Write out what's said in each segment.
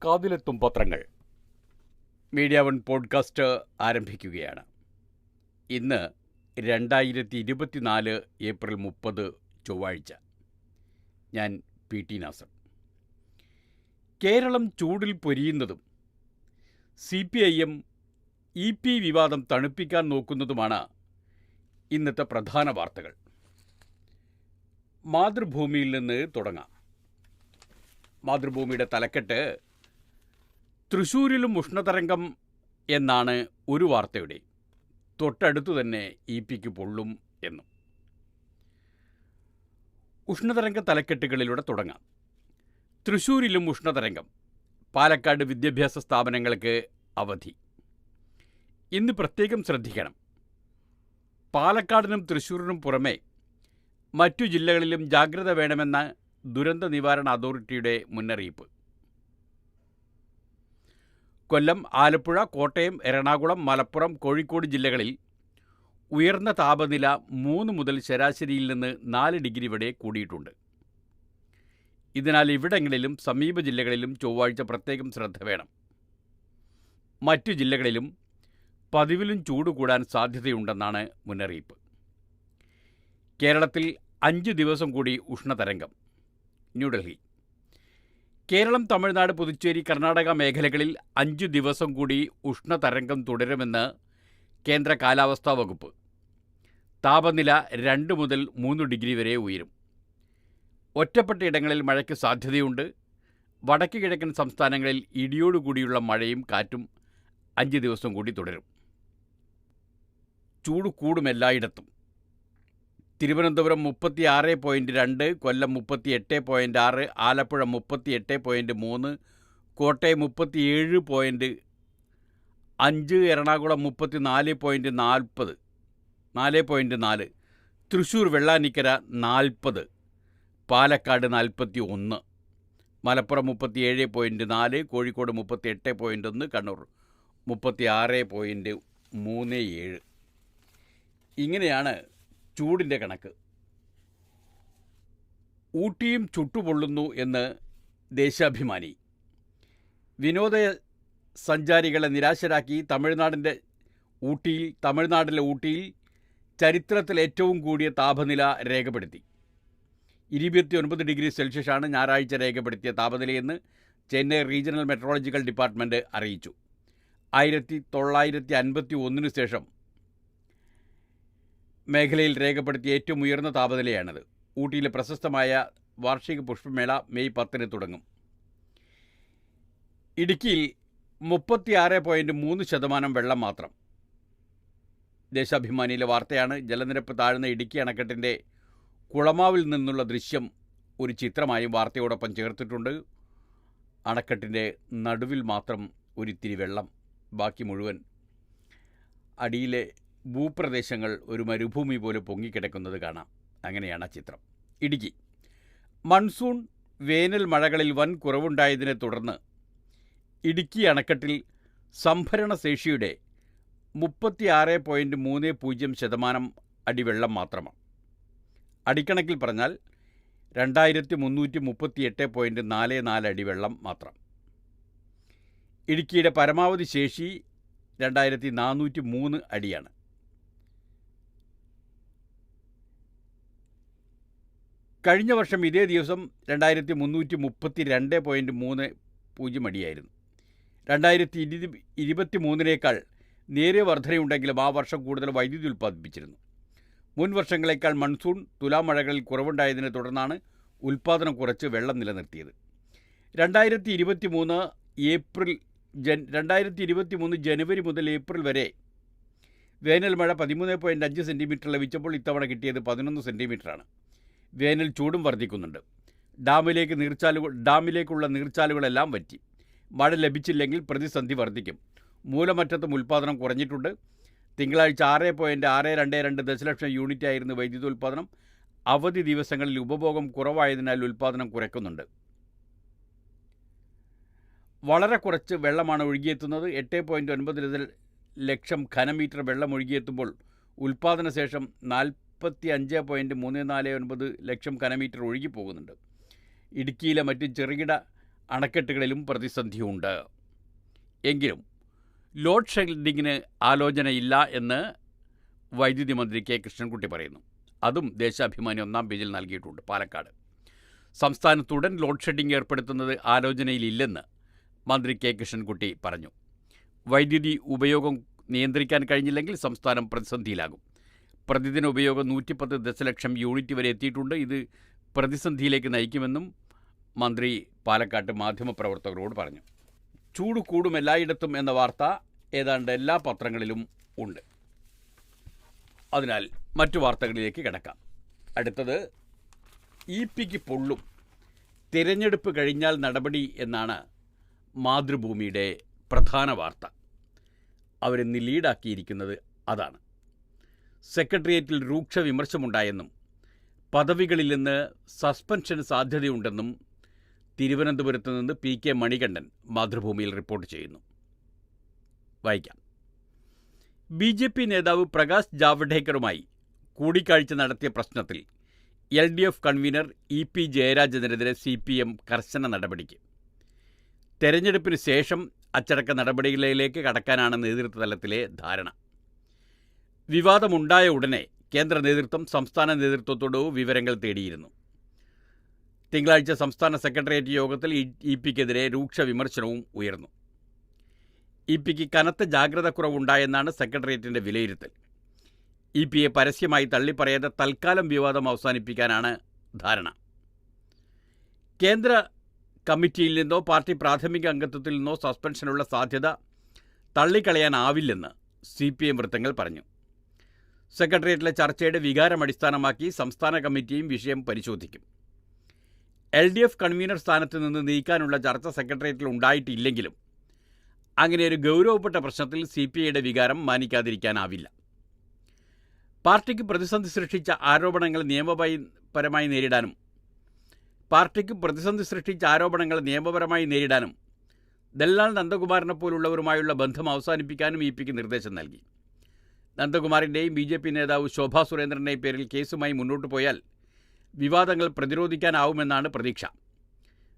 കാതിലെത്തും പത്രങ്ങൾ. Media one podcast ആരംഭിക്കുകയാണ്. ഇന്ന് 2024 ഏപ്രിൽ 30 ചൊവ്വാഴ്ച. ഞാൻ PT നാസർ. കേരളം ചൂടിൽ പൊരിയുന്നതും CPIM EP വിവാദം തണുപ്പിക്കാൻ നോക്കുന്നതുമാണ് ഇന്നത്തെ പ്രധാന വാർത്തകൾ. മാതൃഭൂമിയിൽ നിന്ന് തുടങ്ങാം. മാതൃഭൂമിയുടെ തലക്കെട്ട് തൃശ്ശൂരിലും ഉഷ്ണതരംഗം എന്നാണ് ഒരു വാർത്തയുടെ. തൊട്ടടുത്തു തന്നെ EPക്ക് പൊള്ളും എന്നും. ഉഷ്ണതരംഗ തലക്കെട്ടുകളിലൂടെ തുടങ്ങാം. തൃശ്ശൂരിലും ഉഷ്ണതരംഗം. പാലക്കാട് വിദ്യാഭ്യാസ സ്ഥാപനങ്ങൾക്ക് അവധി. ഇന്ന് പ്രത്യേകം ശ്രദ്ധിക്കണം. പാലക്കാടിനും തൃശ്ശൂരിനും പുറമെ മറ്റു ജില്ലകളിലും ജാഗ്രത വേണമെന്ന ദുരന്ത നിവാരണ അതോറിറ്റിയുടെ മുന്നറിയിപ്പ്. കൊല്ലം, ആലപ്പുഴ, കോട്ടയം, എറണാകുളം, മലപ്പുറം, കോഴിക്കോട് ജില്ലകളിൽ ഉയർന്ന താപനില 3 മുതൽ ശരാശരിയിൽ നിന്ന് 4 ഡിഗ്രി വരെ കൂടിയിട്ടുണ്ട്. ഇതിനാൽ ഇവിടങ്ങളിലും സമീപ ജില്ലകളിലും ചൊവ്വാഴ്ച പ്രത്യേകം ശ്രദ്ധ വേണം. മറ്റു ജില്ലകളിലും പതിവിലും ചൂട് കൂടാൻ സാധ്യതയുണ്ടെന്നാണ് മുന്നറിയിപ്പ്. കേരളത്തിൽ 5 ദിവസം കൂടി ഉഷ്ണതരംഗം. ന്യൂഡൽഹി. കേരളം, തമിഴ്നാട്, പുതുച്ചേരി, കർണാടക മേഖലകളിൽ 5 ദിവസം കൂടി ഉഷ്ണതരംഗം തുടരുമെന്ന് കേന്ദ്ര കാലാവസ്ഥാ വകുപ്പ്. താപനില 2 മുതൽ 3 ഡിഗ്രി വരെ ഉയരും. ഒറ്റപ്പെട്ട ഇടങ്ങളിൽ മഴയ്ക്ക് സാധ്യതയുണ്ട്. വടക്ക് കിഴക്കൻ സംസ്ഥാനങ്ങളിൽ ഇടിയോടുകൂടിയുള്ള മഴയും കാറ്റും 5 ദിവസം കൂടി തുടരും. ചൂട് കൂടും എല്ലായിടത്തും. തിരുവനന്തപുരം 36.2, കൊല്ലം 38.6, ആലപ്പുഴ 38.3, കോട്ടയം 37.5, എറണാകുളം 34.4, തൃശ്ശൂർ വെള്ളാനിക്കര 40, പാലക്കാട് 41, മലപ്പുറം 37.4, കോഴിക്കോട് 38.1, കണ്ണൂർ 36.37. ഇങ്ങനെയാണ് ചൂടിൻ്റെ കണക്ക്. ഊട്ടിയും ചുട്ടുപൊള്ളുന്നു എന്ന് ദേശാഭിമാനി. വിനോദ സഞ്ചാരികളെ നിരാശരാക്കി തമിഴ്നാടിലെ ഊട്ടിയിൽ ചരിത്രത്തിൽ ഏറ്റവും കൂടിയ താപനില രേഖപ്പെടുത്തി. 29 ഡിഗ്രി സെൽഷ്യസാണ് ഞായറാഴ്ച രേഖപ്പെടുത്തിയ താപനിലയെന്ന് ചെന്നൈ റീജിയണൽ മെട്രോളജിക്കൽ ഡിപ്പാർട്ട്മെൻറ്റ് അറിയിച്ചു. 1951 ശേഷം മേഖലയിൽ രേഖപ്പെടുത്തിയ ഏറ്റവും ഉയർന്ന താപനിലയാണിത്. ഊട്ടിയിലെ പ്രശസ്തമായ വാർഷിക പുഷ്പമേള മെയ് 10 തുടങ്ങും. ഇടുക്കിയിൽ 36.3% വെള്ളം മാത്രം. ദേശാഭിമാനിയിലെ വാർത്തയാണ്. ജലനിരപ്പ് താഴ്ന്ന ഇടുക്കി അണക്കെട്ടിൻ്റെ കുളമാവിൽ നിന്നുള്ള ദൃശ്യം ഒരു ചിത്രമായും വാർത്തയോടൊപ്പം ചേർത്തിട്ടുണ്ട്. അണക്കെട്ടിൻ്റെ നടുവിൽ മാത്രം ഒരിത്തിരി വെള്ളം, ബാക്കി മുഴുവൻ അടിയിലെ ഭൂപ്രദേശങ്ങൾ ഒരു മരുഭൂമി പോലെ പൊങ്ങിക്കിടക്കുന്നത് കാണാം. അങ്ങനെയാണ് ആ ചിത്രം. ഇടുക്കി. മൺസൂൺ വേനൽ മഴകളിൽ വൻ കുറവുണ്ടായതിനെ തുടർന്ന് ഇടുക്കി അണക്കെട്ടിൽ സംഭരണ ശേഷിയുടെ 36.30% അടി വെള്ളം മാത്രമാണ്. അടിക്കണക്കിൽ പറഞ്ഞാൽ 2338.44 അടി വെള്ളം മാത്രം. ഇടുക്കിയുടെ പരമാവധി ശേഷി 2403 അടിയാണ്. കഴിഞ്ഞ വർഷം ഇതേ ദിവസം 2332.30 അടിയായിരുന്നു. 2023 നേരിയ വർധനയുണ്ടെങ്കിലും ആ വർഷം കൂടുതൽ വൈദ്യുതി ഉൽപ്പാദിപ്പിച്ചിരുന്നു. മുൻ വർഷങ്ങളേക്കാൾ മൺസൂൺ തുലാമഴകളിൽ കുറവുണ്ടായതിനെ തുടർന്നാണ് ഉൽപ്പാദനം കുറച്ച് വെള്ളം നിലനിർത്തിയത്. 2023 ജനുവരി മുതൽ ഏപ്രിൽ വരെ വേനൽ മഴ 13.5 സെൻറ്റിമീറ്റർ ലഭിച്ചപ്പോൾ ഇത്തവണ കിട്ടിയത് 11 സെൻറ്റിമീറ്ററാണ്. വേനൽ ചൂടും വർദ്ധിക്കുന്നുണ്ട്. ഡാമിലേക്കുള്ള നീർച്ചാലുകളെല്ലാം വറ്റി. മഴ ലഭിച്ചില്ലെങ്കിൽ പ്രതിസന്ധി വർദ്ധിക്കും. മൂലമറ്റത്തും ഉൽപ്പാദനം കുറഞ്ഞിട്ടുണ്ട്. തിങ്കളാഴ്ച 6.622 ദശലക്ഷം യൂണിറ്റായിരുന്നു വൈദ്യുതി ഉൽപ്പാദനം. അവധി ദിവസങ്ങളിൽ ഉപഭോഗം കുറവായതിനാൽ ഉൽപ്പാദനം കുറയ്ക്കുന്നുണ്ട്. വളരെ കുറച്ച് വെള്ളമാണ് ഒഴുകിയെത്തുന്നത്. 8.9 ലക്ഷം ഘനമീറ്റർ വെള്ളം ഒഴുകിയെത്തുമ്പോൾ ഉൽപ്പാദനശേഷം 45.349 ലക്ഷം ഘനമീറ്റർ ഒഴുകിപ്പോകുന്നുണ്ട്. ഇടുക്കിയിലെ മറ്റ് ചെറുകിട അണക്കെട്ടുകളിലും പ്രതിസന്ധിയുണ്ട്. എങ്കിലും ലോഡ് ഷെഡിങ്ങിന് ആലോചനയില്ല എന്ന് വൈദ്യുതി മന്ത്രി കെ കൃഷ്ണൻകുട്ടി പറയുന്നു. അതും ദേശാഭിമാനി 1-ാം പേജിൽ നൽകിയിട്ടുണ്ട്. പാലക്കാട് സംസ്ഥാനത്തുടൻ ലോഡ് ഷെഡിംഗ് ഏർപ്പെടുത്തുന്നത് ആലോചനയിലില്ലെന്ന് മന്ത്രി കെ കൃഷ്ണൻകുട്ടി പറഞ്ഞു. വൈദ്യുതി ഉപയോഗം നിയന്ത്രിക്കാൻ കഴിഞ്ഞില്ലെങ്കിൽ സംസ്ഥാനം പ്രതിസന്ധിയിലാകും. പ്രതിദിന ഉപയോഗം 110 ദശലക്ഷം യൂണിറ്റ് വരെ എത്തിയിട്ടുണ്ട്. ഇത് പ്രതിസന്ധിയിലേക്ക് നയിക്കുമെന്നും മന്ത്രി പാലക്കാട്ട് മാധ്യമപ്രവർത്തകരോട് പറഞ്ഞു. ചൂട് കൂടും എല്ലായിടത്തും എന്ന വാർത്ത ഏതാണ്ട് എല്ലാ പത്രങ്ങളിലും ഉണ്ട്. അതിനാൽ മറ്റു വാർത്തകളിലേക്ക് കിടക്കാം. അടുത്തത് ഇപിക്ക് പൊള്ളും, തിരഞ്ഞെടുപ്പ് കഴിഞ്ഞാൽ നടപടി എന്നാണ് മാതൃഭൂമിയുടെ പ്രധാന വാർത്ത. അവരിന്ന് ലീഡാക്കിയിരിക്കുന്നത് അതാണ്. സെക്രട്ടേറിയറ്റിൽ രൂക്ഷ വിമർശമുണ്ടായെന്നും പദവികളിൽ നിന്ന് സസ്പെൻഷന് സാധ്യതയുണ്ടെന്നും തിരുവനന്തപുരത്ത് നിന്ന് PK മണികണ്ഠൻ മാതൃഭൂമിയിൽ റിപ്പോർട്ട് ചെയ്യുന്നു. വായിക്കാം. BJP നേതാവ് പ്രകാശ് ജാവ്ദേക്കറുമായി കൂടിക്കാഴ്ച നടത്തിയ പ്രശ്നത്തിൽ LDF കൺവീനർ EP ജയരാജനെതിരെ CPM കർശന നടപടിക്ക്. തെരഞ്ഞെടുപ്പിന് ശേഷം അച്ചടക്ക നടപടികളിലേക്ക് കടക്കാനാണ് നേതൃത്വതലത്തിലെ ധാരണ. വിവാദമുണ്ടായ ഉടനെ കേന്ദ്ര നേതൃത്വം സംസ്ഥാന നേതൃത്വത്തോട് വിവരങ്ങൾ തേടിയിരുന്നു. തിങ്കളാഴ്ച സംസ്ഥാന സെക്രട്ടേറിയറ്റ് യോഗത്തിൽ EPക്കെതിരെ രൂക്ഷ വിമർശനവും ഉയർന്നു. EPക്ക് കനത്ത ജാഗ്രത കുറവുണ്ടായെന്നാണ് സെക്രട്ടേറിയറ്റിൻ്റെ വിലയിരുത്തൽ. EPയെ പരസ്യമായി തള്ളിപ്പറയാതെ തൽക്കാലം വിവാദം അവസാനിപ്പിക്കാനാണ് ധാരണ. കേന്ദ്ര കമ്മിറ്റിയിൽ നിന്നോ പാർട്ടി പ്രാഥമിക അംഗത്വത്തിൽ നിന്നോ സസ്പെൻഷനുള്ള സാധ്യത തള്ളിക്കളയാനാവില്ലെന്ന് CPM വൃത്തങ്ങൾ പറഞ്ഞു. സെക്രട്ടേറിയറ്റിലെ ചർച്ചയുടെ വികാരം അടിസ്ഥാനമാക്കി സംസ്ഥാന കമ്മിറ്റിയും വിഷയം പരിശോധിക്കും. LDF കൺവീനർ സ്ഥാനത്ത് നിന്ന് നീക്കാനുള്ള ചർച്ച സെക്രട്ടേറിയറ്റിൽ ഉണ്ടായിട്ടില്ലെങ്കിലും അങ്ങനെ ഒരു ഗൗരവപ്പെട്ട പ്രശ്നത്തിൽ CPIയുടെ വികാരം മാനിക്കാതിരിക്കാനാവില്ല. പാർട്ടിക്ക് പ്രതിസന്ധി സൃഷ്ടിച്ച ആരോപണങ്ങൾ നിയമപരമായി നേരിടാനും ദല്ലാൽ നന്ദകുമാറിനെ പോലുള്ളവരുമായുള്ള ബന്ധം അവസാനിപ്പിക്കാനും EPക്ക് നിർദ്ദേശം നൽകി. നന്ദകുമാറിൻ്റെയും BJP നേതാവ് ശോഭാ സുരേന്ദ്രൻ്റെയും പേരിൽ കേസുമായി മുന്നോട്ടു പോയാൽ വിവാദങ്ങൾ പ്രതിരോധിക്കാനാവുമെന്നാണ് പ്രതീക്ഷ.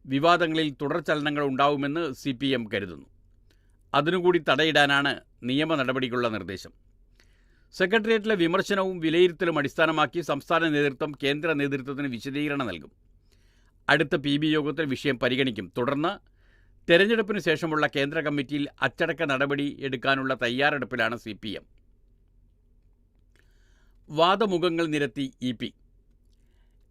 വിവാദങ്ങളിൽ തുടർചലനങ്ങൾ ഉണ്ടാവുമെന്ന് CPM കരുതുന്നു. അതിനുകൂടി തടയിടാനാണ് നിയമ നടപടിക്കുള്ള നിർദ്ദേശം. സെക്രട്ടേറിയറ്റിലെ വിമർശനവും വിലയിരുത്തലും അടിസ്ഥാനമാക്കി സംസ്ഥാന നേതൃത്വം കേന്ദ്ര നേതൃത്വത്തിന് വിശദീകരണം നൽകും. അടുത്ത PB യോഗത്തിൽ വിഷയം പരിഗണിക്കും. തുടർന്ന് തെരഞ്ഞെടുപ്പിന് ശേഷമുള്ള കേന്ദ്ര കമ്മിറ്റിയിൽ അച്ചടക്ക നടപടി എടുക്കാനുള്ള തയ്യാറെടുപ്പിലാണ് CPM. വാദമുഖങ്ങൾ നിരത്തി EP.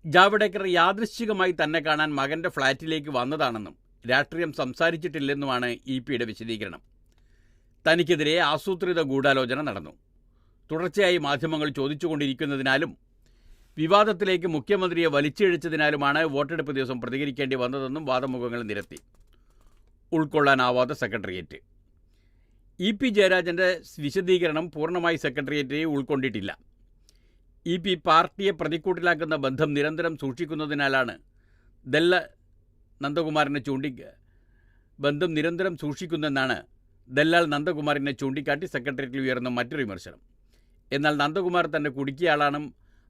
ജാവ്ദേക്കർ യാദൃശ്ചികമായി തന്നെ കാണാൻ മകൻ്റെ ഫ്ളാറ്റിലേക്ക് വന്നതാണെന്നും രാഷ്ട്രീയം സംസാരിച്ചിട്ടില്ലെന്നുമാണ് EPയുടെ വിശദീകരണം. തനിക്കെതിരെ ആസൂത്രിത ഗൂഢാലോചന നടന്നു. തുടർച്ചയായി മാധ്യമങ്ങൾ ചോദിച്ചുകൊണ്ടിരിക്കുന്നതിനാലും വിവാദത്തിലേക്ക് മുഖ്യമന്ത്രിയെ വലിച്ചിഴച്ചതിനാലുമാണ് വോട്ടെടുപ്പ് ദിവസം പ്രതികരിക്കേണ്ടി വന്നതെന്നും വാദമുഖങ്ങൾ നിരത്തി. ഉൾക്കൊള്ളാനാവാത്ത സെക്രട്ടേറിയറ്റ്. EP ജയരാജൻ്റെ വിശദീകരണം പൂർണ്ണമായി സെക്രട്ടേറിയറ്റ് ഉൾക്കൊണ്ടിട്ടില്ല. EP പാർട്ടിയെ പ്രതിക്കൂട്ടിലാക്കുന്ന ബന്ധം നിരന്തരം സൂക്ഷിക്കുന്നതിനാലാണ് ദല്ലാൽ നന്ദകുമാറിനെ ചൂണ്ടിക്കാട്ടി സെക്രട്ടേറിയറ്റിൽ ഉയർന്ന മറ്റൊരു വിമർശനം. എന്നാൽ നന്ദകുമാർ തന്നെ കുടുക്കിയ ആളാണെന്നും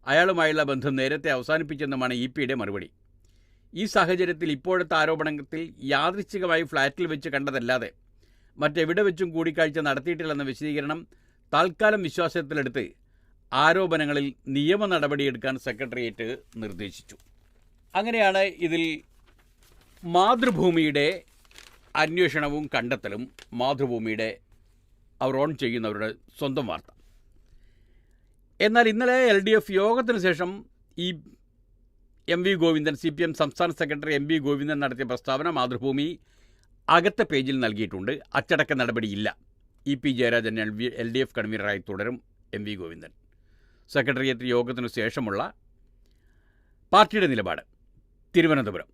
അയാളുമായുള്ള ബന്ധം നേരത്തെ അവസാനിപ്പിച്ചെന്നുമാണ് EPയുടെ മറുപടി. ഈ സാഹചര്യത്തിൽ ഇപ്പോഴത്തെ ആരോപണത്തിൽ യാദൃച്ഛികമായി ഫ്ളാറ്റിൽ വെച്ച് കണ്ടതല്ലാതെ മറ്റെവിടെ വെച്ചും കൂടിക്കാഴ്ച നടത്തിയിട്ടില്ലെന്ന വിശദീകരണം തൽക്കാലം വിശ്വാസത്തിലെടുത്ത് ആരോപണങ്ങളിൽ നിയമ നടപടിയെടുക്കാൻ സെക്രട്ടേറിയറ്റ് നിർദ്ദേശിച്ചു. അങ്ങനെയാണ് ഇതിൽ മാതൃഭൂമിയുടെ അന്വേഷണവും കണ്ടെത്തലും മാതൃഭൂമിയുടെ അവർ ഓൺ ചെയ്യുന്നവരുടെ സ്വന്തം വാർത്ത. എന്നാൽ ഇന്നലെ LDF യോഗത്തിന് ശേഷം ഈ MV ഗോവിന്ദൻ CPM സംസ്ഥാന സെക്രട്ടറി MV ഗോവിന്ദൻ നടത്തിയ പ്രസ്താവന മാതൃഭൂമി അകത്തെ പേജിൽ നൽകിയിട്ടുണ്ട്. അച്ചടക്ക നടപടിയില്ല. EP ജയരാജൻ LDF കൺവീനറായി തുടരും MV ഗോവിന്ദൻ. സെക്രട്ടേറിയറ്റ് യോഗത്തിനു ശേഷമുള്ള പാർട്ടിയുടെ നിലപാട്. തിരുവനന്തപുരം.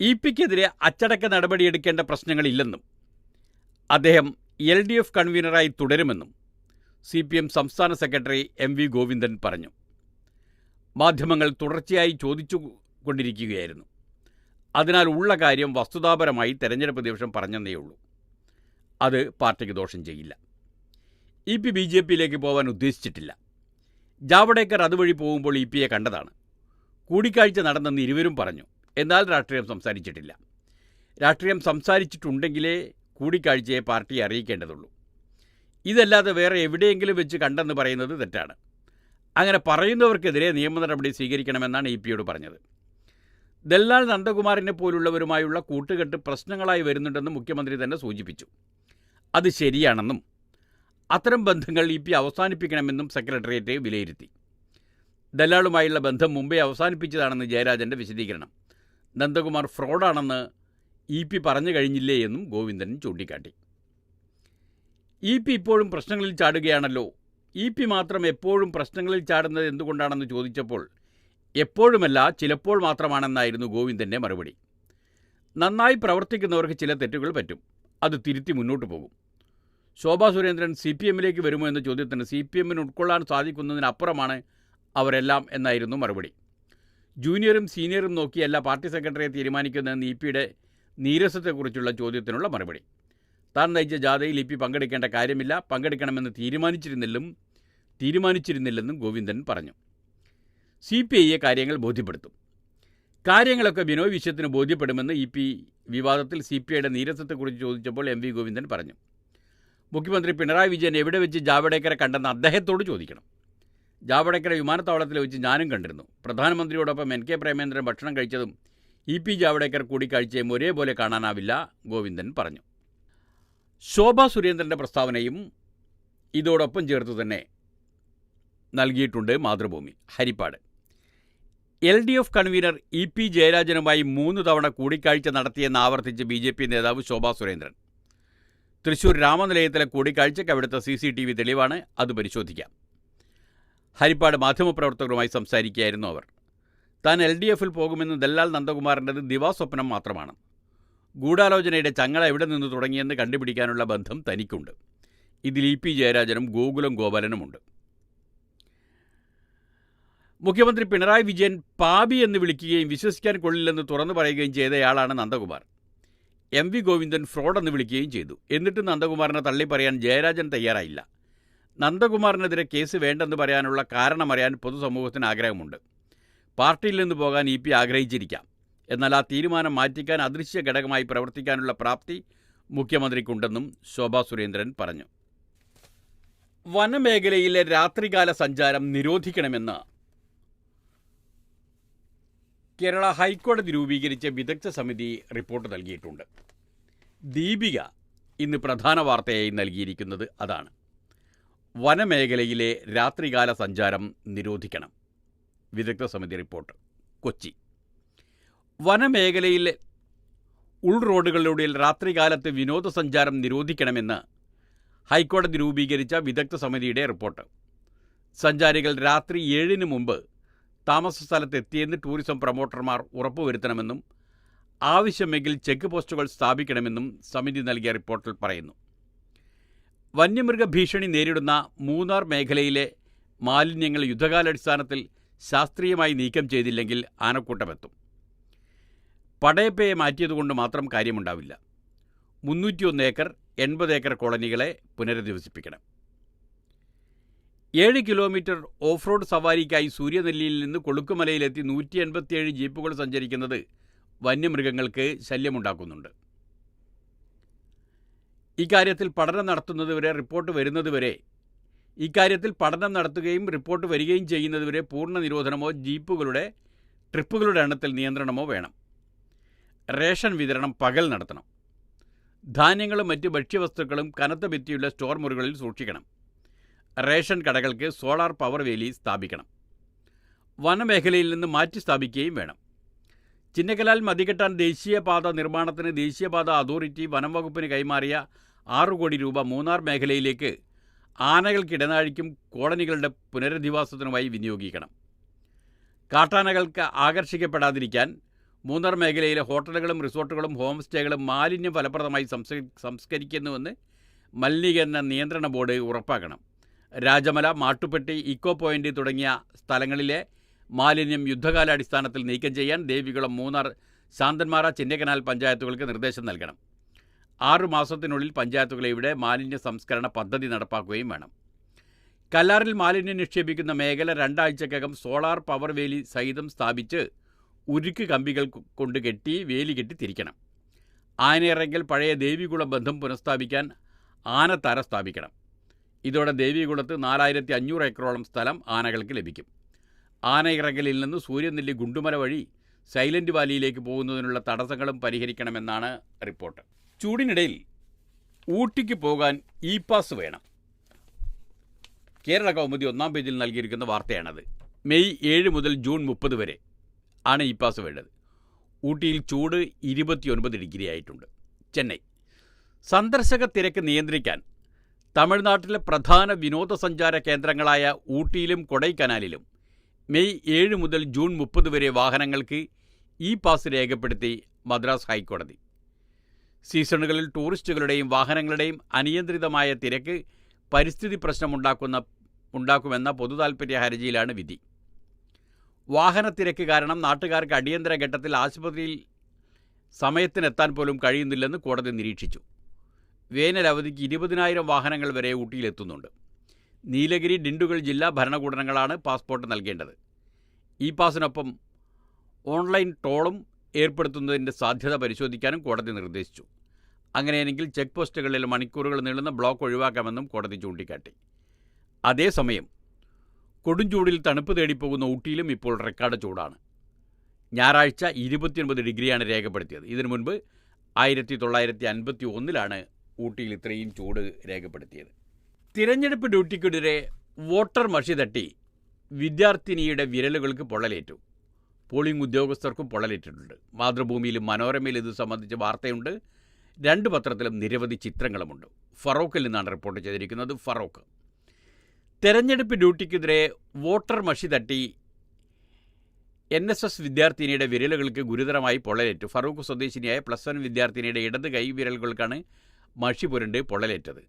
EPക്കെതിരെ അച്ചടക്ക നടപടിയെടുക്കേണ്ട പ്രശ്നങ്ങളില്ലെന്നും അദ്ദേഹം LDF കൺവീനറായി തുടരുമെന്നും CPM സംസ്ഥാന സെക്രട്ടറി MV ഗോവിന്ദൻ പറഞ്ഞു. മാധ്യമങ്ങൾ തുടർച്ചയായി ചോദിച്ചു കൊണ്ടിരിക്കുകയായിരുന്നു. അതിനാൽ ഉള്ള കാര്യം വസ്തുതാപരമായി തെരഞ്ഞെടുപ്പ് ദിവസം പറഞ്ഞെന്നേയുള്ളൂ. അത് പാർട്ടിക്ക് ദോഷം ചെയ്യില്ല. EP BJPയിലേക്ക് പോകാൻ ഉദ്ദേശിച്ചിട്ടില്ല. ജാവ്ദേക്കർ അതുവഴി പോകുമ്പോൾ EPയെ കണ്ടതാണ്. കൂടിക്കാഴ്ച നടന്നെന്ന് ഇരുവരും പറഞ്ഞു. എന്നാൽ രാഷ്ട്രീയം സംസാരിച്ചിട്ടില്ല. രാഷ്ട്രീയം സംസാരിച്ചിട്ടുണ്ടെങ്കിലേ കൂടിക്കാഴ്ചയെ പാർട്ടിയെ അറിയിക്കേണ്ടതുള്ളൂ. ഇതല്ലാതെ വേറെ എവിടെയെങ്കിലും വെച്ച് കണ്ടെന്ന് പറയുന്നത് തെറ്റാണ്. അങ്ങനെ പറയുന്നവർക്കെതിരെ നിയമ നടപടി സ്വീകരിക്കണമെന്നാണ് ഇ.പിയോട് പറഞ്ഞത്. ദല്ലാൽ നന്ദകുമാറിനെ പോലുള്ളവരുമായുള്ള കൂട്ടുകെട്ട് പ്രശ്നങ്ങളായി വരുന്നുണ്ടെന്ന് മുഖ്യമന്ത്രി തന്നെ സൂചിപ്പിച്ചു. അത് ശരിയാണെന്നും അത്തരം ബന്ധങ്ങൾ ഇ.പി അവസാനിപ്പിക്കണമെന്നും സെക്രട്ടേറിയറ്റ് വിലയിരുത്തി. ദല്ലാളുമായുള്ള ബന്ധം മുമ്പേ അവസാനിപ്പിച്ചതാണെന്ന് ജയരാജൻ്റെ വിശദീകരണം. നന്ദകുമാർ ഫ്രോഡാണെന്ന് ഇ.പി പറഞ്ഞു കഴിഞ്ഞില്ലേ എന്നും ഗോവിന്ദൻ ചൂണ്ടിക്കാട്ടി. ഇ.പി ഇപ്പോഴും പ്രശ്നങ്ങളിൽ ചാടുകയാണല്ലോ. ഇ.പി മാത്രം എപ്പോഴും പ്രശ്നങ്ങളിൽ ചാടുന്നത് എന്തുകൊണ്ടാണെന്ന് ചോദിച്ചപ്പോൾ എപ്പോഴുമല്ല, ചിലപ്പോൾ മാത്രമാണെന്നായിരുന്നു ഗോവിന്ദൻ്റെ മറുപടി. നന്നായി പ്രവർത്തിക്കുന്നവർക്ക് ചില തെറ്റുകൾ പറ്റും, അത് തിരുത്തി മുന്നോട്ട് പോകും. ശോഭാ സുരേന്ദ്രൻ CPM-ലേക്ക് വരുമോ എന്ന ചോദ്യത്തിന് CPM-ന് ഉൾക്കൊള്ളാൻ സാധിക്കുന്നതിനപ്പുറമാണ് അവരെല്ലാം എന്നായിരുന്നു മറുപടി. ജൂനിയറും സീനിയറും നോക്കിയല്ല പാർട്ടി സെക്രട്ടറിയെ തീരുമാനിക്കുന്നതെന്ന് ഇ.പിയുടെ നീരസത്തെക്കുറിച്ചുള്ള ചോദ്യത്തിനുള്ള മറുപടി. താൻ നയിച്ച ജാഥയിൽ ഇ.പി പങ്കെടുക്കേണ്ട കാര്യമില്ല, പങ്കെടുക്കണമെന്ന് തീരുമാനിച്ചിരുന്നില്ലെന്നും ഗോവിന്ദൻ പറഞ്ഞു. CPI-യെ കാര്യങ്ങൾ ബോധ്യപ്പെടുത്തും. കാര്യങ്ങളൊക്കെ ബിനോയ് വിശ്വത്തിന് ബോധ്യപ്പെടുമെന്ന് ഇ.പി വിവാദത്തിൽ CPI-യുടെ നീരസത്തെക്കുറിച്ച് ചോദിച്ചപ്പോൾ MV ഗോവിന്ദൻ പറഞ്ഞു. മുഖ്യമന്ത്രി പിണറായി വിജയൻ എവിടെ വെച്ച് ജാവ്ദേക്കറെ കണ്ടെന്ന് അദ്ദേഹത്തോട് ചോദിക്കണം. ജാവ്ദേക്കറെ വിമാനത്താവളത്തിൽ വെച്ച് ഞാനും കണ്ടിരുന്നു. പ്രധാനമന്ത്രിയോടൊപ്പം NK പ്രേമേന്ദ്രൻ ഭക്ഷണം കഴിച്ചതും ഇ.പി ജാവ്ദേക്കർ കൂടിക്കാഴ്ചയും ഒരേപോലെ കാണാനാവില്ല, ഗോവിന്ദൻ പറഞ്ഞു. ശോഭാ സുരേന്ദ്രൻ്റെ പ്രസ്താവനയും ഇതോടൊപ്പം ചേർത്ത് തന്നെ നൽകിയിട്ടുണ്ട് Mathrubhumi. Haripad LDF convener E P ജയരാജനുമായി 3 തവണ കൂടിക്കാഴ്ച നടത്തിയെന്ന് ആവർത്തിച്ച് BJP നേതാവ് ശോഭാ സുരേന്ദ്രൻ. തൃശൂർ രാമനിലയത്തിലെ കൂടിക്കാഴ്ചയ്ക്ക് അവിടുത്തെ CCTV തെളിവാണ്, അത് പരിശോധിക്കാം. ഹരിപ്പാട് മാധ്യമപ്രവർത്തകരുമായി സംസാരിക്കുകയായിരുന്നു അവർ. താൻ LDF-ൽ പോകുമെന്ന് ദല്ലാൽ നന്ദകുമാറിൻ്റെത് ദിവാസ്വപ്നം മാത്രമാണ്. ഗൂഢാലോചനയുടെ ചങ്ങല എവിടെ നിന്ന് തുടങ്ങിയെന്ന് കണ്ടുപിടിക്കാനുള്ള ബന്ധം തനിക്കുണ്ട്. ഇതിൽ ഇ.പി ജയരാജനും ഗോകുലം ഗോപാലനുമുണ്ട്. മുഖ്യമന്ത്രി പിണറായി വിജയൻ പാപി എന്ന് വിളിക്കുകയും വിശ്വസിക്കാൻ കൊള്ളില്ലെന്ന് തുറന്നു പറയുകയും ചെയ്തയാളാണ് നന്ദകുമാർ. MV ഗോവിന്ദൻ ഫ്രോഡെന്ന് വിളിക്കുകയും ചെയ്തു. എന്നിട്ടും നന്ദകുമാറിനെ തള്ളിപ്പറയാൻ ജയരാജൻ തയ്യാറായില്ല. നന്ദകുമാറിനെതിരെ കേസ് വേണ്ടെന്ന് പറയാനുള്ള കാരണമറിയാൻ പൊതുസമൂഹത്തിന് ആഗ്രഹമുണ്ട്. പാർട്ടിയിൽ നിന്ന് പോകാൻ ഇ.പി ആഗ്രഹിച്ചിരിക്കാം. എന്നാൽ ആ തീരുമാനം മാറ്റിക്കാൻ അദൃശ്യ ഘടകമായി പ്രവർത്തിക്കാനുള്ള പ്രാപ്തി മുഖ്യമന്ത്രിക്കുണ്ടെന്നും ശോഭാ സുരേന്ദ്രൻ പറഞ്ഞു. വനമേഖലയിലെ രാത്രികാല സഞ്ചാരം നിരോധിക്കണമെന്ന് കേരള ഹൈക്കോടതി രൂപീകരിച്ച വിദഗ്ധ സമിതി റിപ്പോർട്ട് നൽകിയിട്ടുണ്ട്. ദീപിക ഇന്ന് പ്രധാന വാർത്തയായി നൽകിയിരിക്കുന്നത് അതാണ്. വനമേഖലയിലെ രാത്രികാല സഞ്ചാരം നിരോധിക്കണം. വിദഗ്ധ സമിതി റിപ്പോർട്ട്. കൊച്ചി വനമേഖലയിലെ ഉൾറോഡുകളിലൂടെ രാത്രികാലത്ത് വിനോദസഞ്ചാരം നിരോധിക്കണമെന്ന് ഹൈക്കോടതി രൂപീകരിച്ച വിദഗ്ധ സമിതിയുടെ റിപ്പോർട്ട്. സഞ്ചാരികൾ രാത്രി 7-ന് മുമ്പ് താമസ സ്ഥലത്തെത്തിയെന്ന് ടൂറിസം പ്രൊമോട്ടർമാർ ഉറപ്പുവരുത്തണമെന്നും ആവശ്യമെങ്കിൽ ചെക്ക് പോസ്റ്റുകൾ സ്ഥാപിക്കണമെന്നും സമിതി നൽകിയ റിപ്പോർട്ടിൽ പറയുന്നു. വന്യമൃഗ ഭീഷണി നേരിടുന്ന മൂന്നാർ മേഖലയിലെ മാലിന്യങ്ങൾ യുദ്ധകാലാടിസ്ഥാനത്തിൽ ശാസ്ത്രീയമായി നീക്കം ചെയ്തില്ലെങ്കിൽ ആനക്കൂട്ടമെത്തും. പടയപ്പയെ മാറ്റിയതുകൊണ്ട് മാത്രം കാര്യമുണ്ടാവില്ല. 301 ഏക്കർ 80 ഏക്കർ കോളനികളെ പുനരധിവസിപ്പിക്കണം. 7 കിലോമീറ്റർ ഓഫ് റോഡ് സവാരിക്കായി സൂര്യനെല്ലിയിൽ നിന്ന് കൊളുക്കുമലയിലെത്തി 187 ജീപ്പുകൾ സഞ്ചരിക്കുന്നത് വന്യമൃഗങ്ങൾക്ക് ശല്യമുണ്ടാക്കുന്നുണ്ട്. ഇക്കാര്യത്തിൽ പഠനം നടത്തുകയും റിപ്പോർട്ട് വരികയും ചെയ്യുന്നതുവരെ പൂർണ്ണ നിരോധനമോ ട്രിപ്പുകളുടെ എണ്ണത്തിൽ നിയന്ത്രണമോ വേണം. റേഷൻ വിതരണം പകൽ നടത്തണം. ധാന്യങ്ങളും മറ്റ് ഭക്ഷ്യവസ്തുക്കളും കനത്ത ഭിത്തിയുള്ള സ്റ്റോർ മുറികളിൽ സൂക്ഷിക്കണം. റേഷൻ കടകൾക്ക് സോളാർ പവർ വേലി സ്ഥാപിക്കണം. വനമേഖലയിൽ നിന്ന് മാറ്റി സ്ഥാപിക്കുകയും വേണം. ചിന്നക്കനാൽ മതികെട്ടാൻ ദേശീയപാത നിർമ്മാണത്തിന് ദേശീയപാത അതോറിറ്റി വനം വകുപ്പിന് കൈമാറിയ 6 കോടി രൂപ മൂന്നാർ മേഖലയിലേക്ക് ആനകൾക്കിടനാഴിക്കും കോളനികളുടെ പുനരധിവാസത്തിനുമായി വിനിയോഗിക്കണം. കാട്ടാനകൾക്ക് ആകർഷിക്കപ്പെടാതിരിക്കാൻ മൂന്നാർ മേഖലയിലെ ഹോട്ടലുകളും റിസോർട്ടുകളും ഹോം സ്റ്റേകളും മാലിന്യം ഫലപ്രദമായി സംസ്കരിക്കുന്നുവെന്ന് മലിനീകരണ നിയന്ത്രണ ബോർഡ് ഉറപ്പാക്കണം. രാജമല, മാട്ടുപ്പെട്ടി, ഇക്കോ പോയിൻ്റ് തുടങ്ങിയ സ്ഥലങ്ങളിലെ മാലിന്യം യുദ്ധകാലാടിസ്ഥാനത്തിൽ നീക്കം ചെയ്യാൻ ദേവികുളം, മൂന്നാർ, ശാന്തന്മാറ, ചിന്നക്കനാൽ പഞ്ചായത്തുകൾക്ക് നിർദ്ദേശം നൽകണം. 6 മാസത്തിനുള്ളിൽ പഞ്ചായത്തുകൾ ഇവിടെ മാലിന്യ സംസ്കരണ പദ്ധതി നടപ്പാക്കുകയും വേണം. കല്ലാറിൽ മാലിന്യം നിക്ഷേപിക്കുന്ന മേഖല 2 ആഴ്ചക്കകം സോളാർ പവർ വേലി സഹിതം സ്ഥാപിച്ച് ഉരുക്ക് കമ്പികൾ കൊണ്ട് വേലി കെട്ടി തിരിക്കണം. ആനയിറങ്കൽ പഴയ ദേവികുളം ബന്ധം പുനഃസ്ഥാപിക്കാൻ ആനത്തറ സ്ഥാപിക്കണം. ഇതോടെ ദേവികുളത്ത് 4500 ഏക്കറോളം സ്ഥലം ആനകൾക്ക് ലഭിക്കും. ആനയിറങ്കലിൽ നിന്ന് സൂര്യനെല്ലി ഗുണ്ടുമല വഴി സൈലന്റ് വാലിയിലേക്ക് പോകുന്നതിനുള്ള തടസ്സങ്ങളും പരിഹരിക്കണമെന്നാണ് റിപ്പോർട്ട്. ചൂടിനിടയിൽ ഊട്ടിക്ക് പോകാൻ ഇ പാസ് വേണം. കേരള കൗമുദി 1-ാം പേജിൽ നൽകിയിരിക്കുന്ന വാർത്തയാണത്. മെയ് 7 മുതൽ ജൂൺ 30 വരെ ആണ് ഇ പാസ് വേണ്ടത്. ഊട്ടിയിൽ ചൂട് 29 ഡിഗ്രി ആയിട്ടുണ്ട്. ചെന്നൈ സന്ദർശക തിരക്ക് നിയന്ത്രിക്കാൻ തമിഴ്നാട്ടിലെ പ്രധാന വിനോദസഞ്ചാര കേന്ദ്രങ്ങളായ ഊട്ടിയിലും കൊടൈക്കനാലിലും മെയ് 7 മുതൽ ജൂൺ 30 വരെ വാഹനങ്ങൾക്ക് ഇ പാസ് രേഖപ്പെടുത്തി മദ്രാസ് ഹൈക്കോടതി. സീസണുകളിൽ ടൂറിസ്റ്റുകളുടെയും വാഹനങ്ങളുടെയും അനിയന്ത്രിതമായ തിരക്ക് പരിസ്ഥിതി പ്രശ്നമുണ്ടാക്കുമെന്ന പൊതുതാൽപര്യ ഹർജിയിലാണ് വിധി. വാഹനത്തിരക്ക് കാരണം നാട്ടുകാർക്ക് അടിയന്തര ഘട്ടത്തിൽ ആശുപത്രിയിൽ സമയത്തിനെത്താൻ പോലും കഴിയുന്നില്ലെന്ന് കോടതി നിരീക്ഷിച്ചു. വേനൽ അവധിക്ക് 20,000 വാഹനങ്ങൾ വരെ ഊട്ടിയിലെത്തുന്നുണ്ട്. നീലഗിരി, ഡിണ്ടുഗൽ ജില്ലാ ഭരണകൂടങ്ങളാണ് പാസ്പോർട്ട് നൽകേണ്ടത്. ഇ പാസിനൊപ്പം ഓൺലൈൻ ടോളും ഏർപ്പെടുത്തുന്നതിൻ്റെ സാധ്യത പരിശോധിക്കാനും കോടതി നിർദ്ദേശിച്ചു. അങ്ങനെയെങ്കിൽ ചെക്ക് പോസ്റ്റുകളിൽ മണിക്കൂറുകൾ നീളുന്ന ബ്ലോക്ക് ഒഴിവാക്കാമെന്നും കോടതി ചൂണ്ടിക്കാട്ടി. അതേസമയം കൊടുംചൂടിൽ തണുപ്പ് തേടിപ്പോകുന്ന ഊട്ടിയിലും ഇപ്പോൾ റെക്കോർഡ് ചൂടാണ്. ഞായറാഴ്ച 29 ഡിഗ്രിയാണ് രേഖപ്പെടുത്തിയത്. ഇതിനു മുൻപ് 1951 ഊട്ടിയിൽ ഇത്രയും ചൂട് രേഖപ്പെടുത്തിയത്. തിരഞ്ഞെടുപ്പ് ഡ്യൂട്ടിക്കെതിരെ വോട്ടർ മഷി തട്ടി വിദ്യാർത്ഥിനിയുടെ വിരലുകൾക്ക് പൊള്ളലേറ്റു. പോളിംഗ് ഉദ്യോഗസ്ഥർക്കും പൊള്ളലേറ്റിട്ടുണ്ട്. മാതൃഭൂമിയിലും മനോരമയിലും ഇത് സംബന്ധിച്ച് വാർത്തയുണ്ട്. 2 പത്രത്തിലും നിരവധി ചിത്രങ്ങളുമുണ്ട്. ഫറോക്കിൽ നിന്നാണ് റിപ്പോർട്ട് ചെയ്തിരിക്കുന്നത്. ഫറോക്ക് തെരഞ്ഞെടുപ്പ് ഡ്യൂട്ടിക്കെതിരെ വോട്ടർ മഷി തട്ടി NSS വിദ്യാർത്ഥിനിയുടെ വിരലുകൾക്ക് ഗുരുതരമായി പൊള്ളലേറ്റു. ഫറൂഖ് സ്വദേശിനിയായ +1 വിദ്യാർത്ഥിനിയുടെ ഇടത് കൈ വിരലുകൾക്കാണ് മഷി പുരണ്ട് പൊള്ളലേറ്റത്.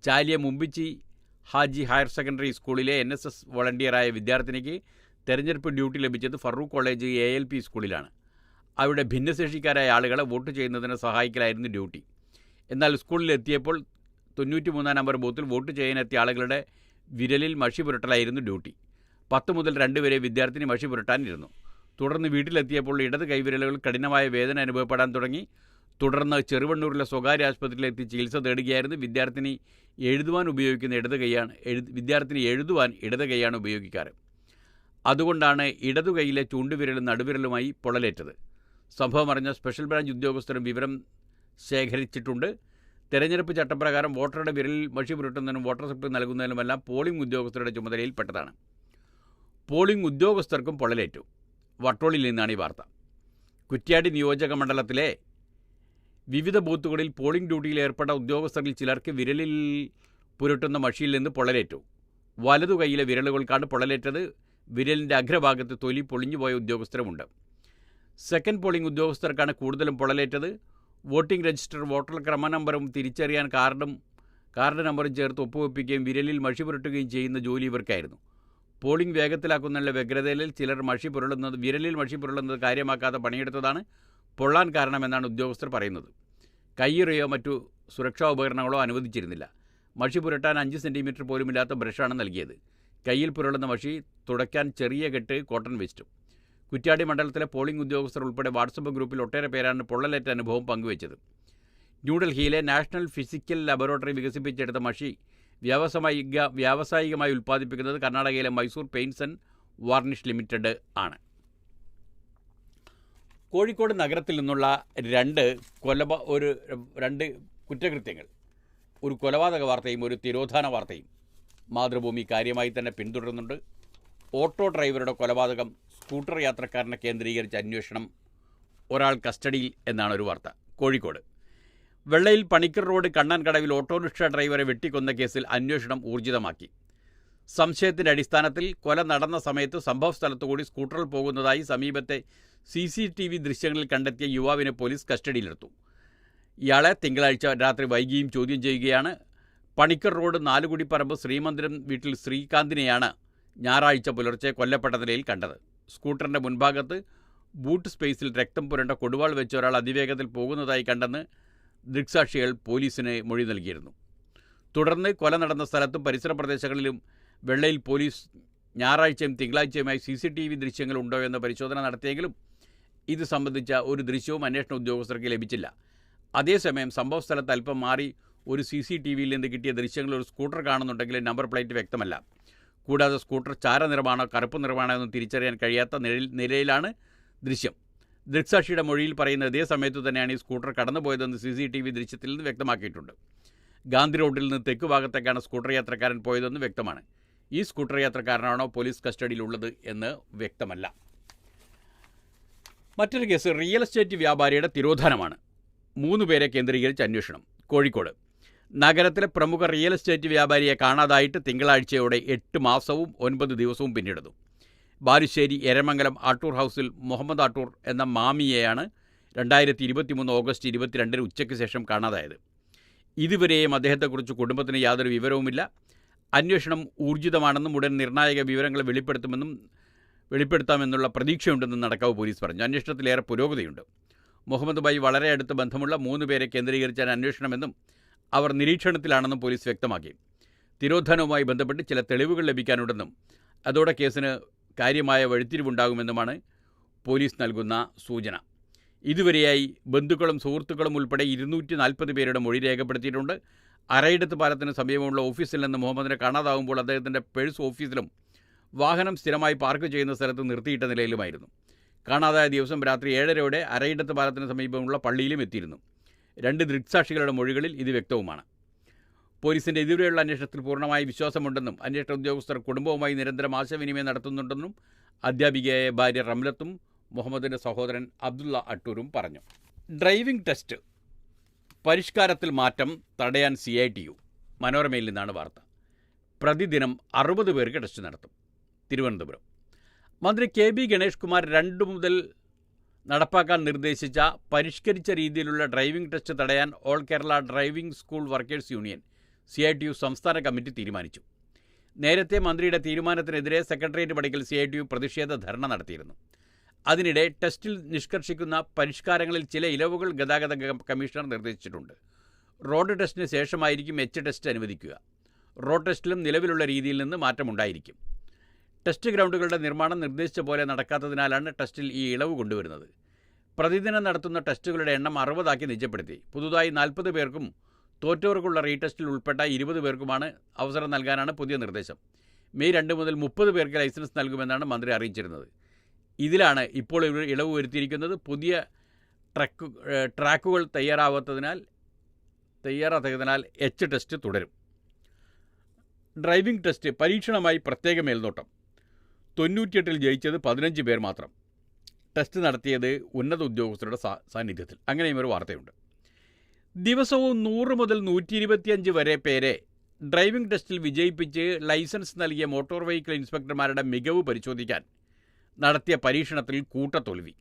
ചാലിയ മുമ്പിച്ചി ഹാജി ഹയർ സെക്കൻഡറി സ്കൂളിലെ NSS വോളണ്ടിയറായ വിദ്യാർത്ഥിനിക്ക് തെരഞ്ഞെടുപ്പ് ഡ്യൂട്ടി ലഭിച്ചത് ഫറൂഖ് കോളേജ് ALP സ്കൂളിലാണ്. അവിടെ ഭിന്നശേഷിക്കാരായ ആളുകളെ വോട്ട് ചെയ്യുന്നതിന് സഹായിക്കലായിരുന്നു ഡ്യൂട്ടി. എന്നാൽ സ്കൂളിലെത്തിയപ്പോൾ 93 നമ്പർ ബൂത്തിൽ വോട്ട് ചെയ്യാനെത്തിയ ആളുകളുടെ വിരലിൽ മഷി പുരട്ടലായിരുന്നു ഡ്യൂട്ടി. 10 മുതൽ 2 വരെ വിദ്യാർത്ഥിനി മഷി പുരട്ടാനിരുന്നു. തുടർന്ന് വീട്ടിലെത്തിയപ്പോൾ ഇടത് കൈവിരലുകൾ കഠിനമായ വേദന അനുഭവപ്പെടാൻ തുടങ്ങി. തുടർന്ന് ചെറുവണ്ണൂരിലെ സ്വകാര്യ ആശുപത്രിയിലെത്തി ചികിത്സ തേടുകയായിരുന്നു. വിദ്യാർത്ഥിനി എഴുതുവാൻ ഇടത് കൈയാണ് ഉപയോഗിക്കാറ്. അതുകൊണ്ടാണ് ഇടതു കൈയിലെ ചൂണ്ടുവിരലും നടുവിരലുമായി പൊള്ളലേറ്റത്. സംഭവം അറിഞ്ഞ സ്പെഷ്യൽ ബ്രാഞ്ച് ഉദ്യോഗസ്ഥരും വിവരം ശേഖരിച്ചിട്ടുണ്ട്. തെരഞ്ഞെടുപ്പ് ചട്ടപ്രകാരം വോട്ടറുടെ വിരലിൽ മഷി പുരട്ടുന്നതിനും വോട്ടർ സ്ലിപ്പ് നൽകുന്നതിനുമെല്ലാം പോളിംഗ് ഉദ്യോഗസ്ഥരുടെ ചുമതലയിൽപ്പെട്ടതാണ്. പോളിംഗ് ഉദ്യോഗസ്ഥർക്കും പൊള്ളലേറ്റു. വട്ടോളിൽ നിന്നാണ് ഈ വാർത്ത. കുറ്റ്യാടി നിയോജക മണ്ഡലത്തിലെ വിവിധ ബൂത്തുകളിൽ പോളിംഗ് ഡ്യൂട്ടിയിൽ ഏർപ്പെട്ട ഉദ്യോഗസ്ഥരിൽ ചിലർക്ക് വിരലിൽ പുരട്ടുന്ന മഷിയിൽ നിന്ന് പൊള്ളലേറ്റു. വലതു കൈയിലെ വിരലുകൾക്കാണ് പൊള്ളലേറ്റത്. വിരലിൻ്റെ അഗ്രഭാഗത്ത് തൊലി പൊളിഞ്ഞുപോയ ഉദ്യോഗസ്ഥരുമുണ്ട്. സെക്കൻഡ് പോളിംഗ് ഉദ്യോഗസ്ഥർക്കാണ് കൂടുതലും പൊള്ളലേറ്റത്. വോട്ടിംഗ് രജിസ്റ്റർ, വോട്ടർ ക്രമനമ്പറും തിരിച്ചറിയാൻ കാർഡ് നമ്പറും ചേർത്ത് ഒപ്പുവെപ്പിക്കുകയും വിരലിൽ മഷി പുരട്ടുകയും ചെയ്യുന്ന ജോലി ഇവർക്കായിരുന്നു. പോളിംഗ് വേഗത്തിലാക്കുന്നതിനുള്ള വ്യഗ്രതയിൽ ചിലർ വിരലിൽ മഷി പുരളുന്നത് കാര്യമാക്കാതെ പണിയെടുത്തതാണ് പൊള്ളാൻ കാരണമെന്നാണ് ഉദ്യോഗസ്ഥർ പറയുന്നത്. കയ്യുറയോ മറ്റു സുരക്ഷാ ഉപകരണങ്ങളോ അനുവദിച്ചിരുന്നില്ല. മഷി പുരട്ടാൻ 5 സെൻറ്റിമീറ്റർ പോലുമില്ലാത്ത ബ്രഷാണ് നൽകിയത്. കയ്യിൽ പുരളുന്ന മഷി തുടയ്ക്കാൻ ചെറിയ കെട്ട് കോട്ടൺ വേസ്റ്റും. കുറ്റ്യാടി മണ്ഡലത്തിലെ പോളിംഗ് ഉദ്യോഗസ്ഥർ ഉൾപ്പെടെ വാട്സപ്പ് ഗ്രൂപ്പിൽ ഒട്ടേറെ പേരാണ് പൊള്ളലേറ്റ അനുഭവം പങ്കുവച്ചത്. ന്യൂഡൽഹിയിലെ നാഷണൽ ഫിസിക്കൽ ലബോറട്ടറി വികസിപ്പിച്ചെടുത്ത മഷി വ്യാവസായികമായി ഉൽപ്പാദിപ്പിക്കുന്നത് കർണാടകയിലെ Mysore paints and varnish limited ആണ്. കോഴിക്കോട് നഗരത്തിൽ നിന്നുള്ള 2 കുറ്റകൃത്യങ്ങൾ, ഒരു കൊലപാതക വാർത്തയും ഒരു തിരോധാന വാർത്തയും മാതൃഭൂമി കാര്യമായി തന്നെ പിന്തുടരുന്നുണ്ട്. ഓട്ടോ ഡ്രൈവറുടെ കൊലപാതകം, സ്കൂട്ടർ യാത്രക്കാരനെ കേന്ദ്രീകരിച്ച് അന്വേഷണം, ഒരാൾ കസ്റ്റഡിയിൽ എന്നാണ് ഒരു വാർത്ത. കോഴിക്കോട് വെള്ളയിൽ പണിക്കർ റോഡ് കണ്ണൻകടവിൽ ഓട്ടോറിക്ഷ ഡ്രൈവറെ വെട്ടിക്കൊന്ന കേസിൽ അന്വേഷണം ഊർജിതമാക്കി. സംശയത്തിൻ്റെ അടിസ്ഥാനത്തിൽ കൊല നടന്ന സമയത്ത് സംഭവസ്ഥലത്തുകൂടി സ്കൂട്ടറിൽ പോകുന്നതായി സമീപത്തെ CCTV ദൃശ്യങ്ങളിൽ കണ്ടെത്തിയ യുവാവിനെ പോലീസ് കസ്റ്റഡിയിലെടുത്തു. ഇയാളെ തിങ്കളാഴ്ച രാത്രി വൈകിയും ചോദ്യം ചെയ്യുകയാണ്. പണിക്കർ റോഡ് നാലുകുടിപ്പറമ്പ് ശ്രീമന്ദിരം വീട്ടിൽ ശ്രീകാന്തിനെയാണ് ഞായറാഴ്ച പുലർച്ചെ കൊല്ലപ്പെട്ട നിലയിൽ കണ്ടത്. സ്കൂട്ടറിൻ്റെ മുൻഭാഗത്ത് ബൂട്ട് സ്പേസിൽ രക്തം പുരണ്ട കൊടുവാൾ വെച്ച് ഒരാൾ അതിവേഗത്തിൽ പോകുന്നതായി കണ്ടെന്ന് ദൃക്സാക്ഷികൾ പോലീസിന് മൊഴി നൽകിയിരുന്നു. തുടർന്ന് കൊല നടന്ന സ്ഥലത്തും പരിസര പ്രദേശങ്ങളിലും വെള്ളയിൽ പോലീസ് ഞായറാഴ്ചയും തിങ്കളാഴ്ചയുമായി CCTV ദൃശ്യങ്ങൾ ഉണ്ടോ എന്ന പരിശോധന നടത്തിയെങ്കിലും ഇത് സംബന്ധിച്ച ഒരു ദൃശ്യവും അന്വേഷണ ഉദ്യോഗസ്ഥർക്ക് ലഭിച്ചില്ല. അതേസമയം സംഭവസ്ഥലത്ത് അല്പം മാറി ഒരു CCTVയിൽ നിന്ന് കിട്ടിയ ദൃശ്യങ്ങളിൽ ഒരു സ്കൂട്ടർ കാണുന്നുണ്ടെങ്കിൽ നമ്പർ പ്ലേറ്റ് വ്യക്തമല്ല. കൂടാതെ സ്കൂട്ടർ ചാരനിറമാണോ കറുപ്പ് നിറമാണോ എന്ന് തിരിച്ചറിയാൻ കഴിയാത്ത നിലയിലാണ് ദൃശ്യം. ദൃക്സാക്ഷിയുടെ മൊഴിയിൽ പറയുന്ന ഇതേ സമയത്ത് തന്നെയാണ് ഈ സ്കൂട്ടർ കടന്നുപോയതെന്ന് CCTV ദൃശ്യത്തിൽ നിന്ന് വ്യക്തമാക്കിയിട്ടുണ്ട്. ഗാന്ധി റോഡിൽ നിന്ന് തെക്ക് ഭാഗത്തേക്കാണ് സ്കൂട്ടർ യാത്രക്കാരൻ പോയതെന്ന് വ്യക്തമാണ്. ഈ സ്കൂട്ടർ യാത്രക്കാരനാണോ പോലീസ് കസ്റ്റഡിയിലുള്ളത് എന്ന് വ്യക്തമല്ല. മറ്റൊരു കേസ് റിയൽ എസ്റ്റേറ്റ് വ്യാപാരിയുടെ തിരോധാനമാണ്. 3 പേരെ കേന്ദ്രീകരിച്ച് അന്വേഷണം. കോഴിക്കോട് നഗരത്തിലെ പ്രമുഖ റിയൽ എസ്റ്റേറ്റ് വ്യാപാരിയെ കാണാതായിട്ട് തിങ്കളാഴ്ചയോടെ 8 മാസവും 9 ദിവസവും പിന്നിടുന്നു. ബാലുശ്ശേരി എരമംഗലം ആട്ടൂർ ഹൗസിൽ മുഹമ്മദ് ആട്ടൂർ എന്ന മാമിയെയാണ് 2023 ഓഗസ്റ്റ് 22 ഉച്ചയ്ക്ക് ശേഷം കാണാതായത്. ഇതുവരെയും അദ്ദേഹത്തെക്കുറിച്ച് കുടുംബത്തിന് യാതൊരു വിവരവുമില്ല. അന്വേഷണം ഊർജിതമാണെന്നും ഉടൻ നിർണായക വിവരങ്ങൾ വെളിപ്പെടുത്താമെന്നുള്ള പ്രതീക്ഷയുണ്ടെന്നും നടക്കാവ് പോലീസ് പറഞ്ഞു. അന്വേഷണത്തിലേറെ പുരോഗതിയുണ്ട്. മുഹമ്മദുമായി വളരെ അടുത്ത ബന്ധമുള്ള 3 പേരെ കേന്ദ്രീകരിച്ചാണ് അന്വേഷണമെന്നും അവർ നിരീക്ഷണത്തിലാണെന്നും പോലീസ് വ്യക്തമാക്കി. തിരോധാനവുമായി ബന്ധപ്പെട്ട് ചില തെളിവുകൾ ലഭിക്കാനുണ്ടെന്നും അതോടെ കേസിന് കാര്യമായ വഴിത്തിരിവുണ്ടാകുമെന്നുമാണ് പോലീസ് നൽകുന്ന സൂചന. ഇതുവരെയായി ബന്ധുക്കളും സുഹൃത്തുക്കളും ഉൾപ്പെടെ 240 പേരുടെ മൊഴി രേഖപ്പെടുത്തിയിട്ടുണ്ട്. അരയിടത്ത് പാലത്തിന് സമീപമുള്ള ഓഫീസിൽ നിന്ന് മുഹമ്മദിനെ കാണാതാകുമ്പോൾ അദ്ദേഹത്തിൻ്റെ പേഴ്സ് ഓഫീസിലും വാഹനം സ്ഥിരമായി പാർക്ക് ചെയ്യുന്ന സ്ഥലത്ത് നിർത്തിയിട്ട നിലയിലുമായിരുന്നു. കാണാതായ ദിവസം രാത്രി 7:30 അരയിടത്ത് പാലത്തിന് സമീപമുള്ള പള്ളിയിലും എത്തിയിരുന്നു. 2 ദൃക്സാക്ഷികളുടെ മൊഴികളിൽ ഇത് വ്യക്തവുമാണ്. പോലീസിൻ്റെ ഇതുവരെയുള്ള അന്വേഷണത്തിൽ പൂർണ്ണമായി വിശ്വാസമുണ്ടെന്നും അന്വേഷണ ഉദ്യോഗസ്ഥർ കുടുംബവുമായി നിരന്തരം ആശയവിനിമയം നടത്തുന്നുണ്ടെന്നും അധ്യാപികയായ ഭാര്യ റംലത്തും മുഹമ്മദിൻ്റെ സഹോദരൻ അബ്ദുള്ള അട്ടൂരും പറഞ്ഞു. ഡ്രൈവിംഗ് ടെസ്റ്റ് പരിഷ്കാരത്തിൽ മാറ്റം തടയാൻ CITU. മനോരമയിൽ നിന്നാണ് വാർത്ത. പ്രതിദിനം 60 പേർക്ക് ടെസ്റ്റ് നടത്തും. തിരുവനന്തപുരം മന്ത്രി KB ഗണേഷ് കുമാർ 2 മുതൽ നടപ്പാക്കാൻ നിർദ്ദേശിച്ച പരിഷ്കരിച്ച രീതിയിലുള്ള ഡ്രൈവിംഗ് ടെസ്റ്റ് തടയാൻ all Kerala driving school workers union CITU സംസ്ഥാന കമ്മിറ്റി തീരുമാനിച്ചു. നേരത്തെ മന്ത്രിയുടെ തീരുമാനത്തിനെതിരെ സെക്രട്ടേറിയറ്റ് പടിക്കൽ CITU പ്രതിഷേധ ധർണ നടത്തിയിരുന്നു. അതിനിടെ ടെസ്റ്റിൽ നിഷ്കർഷിക്കുന്ന പരിഷ്കാരങ്ങളിൽ ചില ഇളവുകൾ ഗതാഗത കമ്മീഷണർ നിർദ്ദേശിച്ചിട്ടുണ്ട്. റോഡ് ടെസ്റ്റിന് ശേഷമായിരിക്കും ടെസ്റ്റ് അനുവദിക്കുക. റോഡ് ടെസ്റ്റിലും നിലവിലുള്ള രീതിയിൽ നിന്ന് മാറ്റമുണ്ടായിരിക്കും. ടെസ്റ്റ് ഗ്രൗണ്ടുകളുടെ നിർമ്മാണം നിർദ്ദേശിച്ച പോലെ നടക്കാത്തതിനാലാണ് ടെസ്റ്റിൽ ഈ ഇളവ് കൊണ്ടുവരുന്നത്. പ്രതിദിനം നടത്തുന്ന ടെസ്റ്റുകളുടെ എണ്ണം 60 നിജപ്പെടുത്തി. പുതുതായി 40 പേർക്കും തോറ്റവർക്കുള്ള റീടെസ്റ്റിൽ ഉൾപ്പെട്ട 20 പേർക്കുമാണ് അവസരം നൽകാനാണ് പുതിയ നിർദ്ദേശം. മെയ് 2 മുതൽ 30 പേർക്ക് ലൈസൻസ് നൽകുമെന്നാണ് മന്ത്രി അറിയിച്ചിരുന്നത്. ഇതിലാണ് ഇപ്പോൾ ഇളവ് വരുത്തിയിരിക്കുന്നത്. പുതിയ ട്രാക്കുകൾ തയ്യാറാകാത്തതിനാൽ ടെസ്റ്റ് തുടരും. ഡ്രൈവിംഗ് ടെസ്റ്റ് പരീക്ഷണമായി പ്രത്യേക മേൽനോട്ടം. 98-ൽ ജയിച്ചത് 15 പേർ മാത്രം. ടെസ്റ്റ് നടത്തിയത് ഉന്നത ഉദ്യോഗസ്ഥരുടെ സാന്നിധ്യത്തിൽ. അങ്ങനെയും ഒരു വാർത്തയുണ്ട്. ദിവസവും 100 മുതൽ 125 വരെ പേരെ ഡ്രൈവിംഗ് ടെസ്റ്റിൽ വിജയിപ്പിച്ച് ലൈസൻസ് നൽകിയ മോട്ടോർ വെഹിക്കിൾ ഇൻസ്പെക്ടർമാരുടെ മികവ് പരിശോധിക്കാൻ നടത്തിയ പരീക്ഷണത്തിൽ കൂട്ടത്തോൽവി.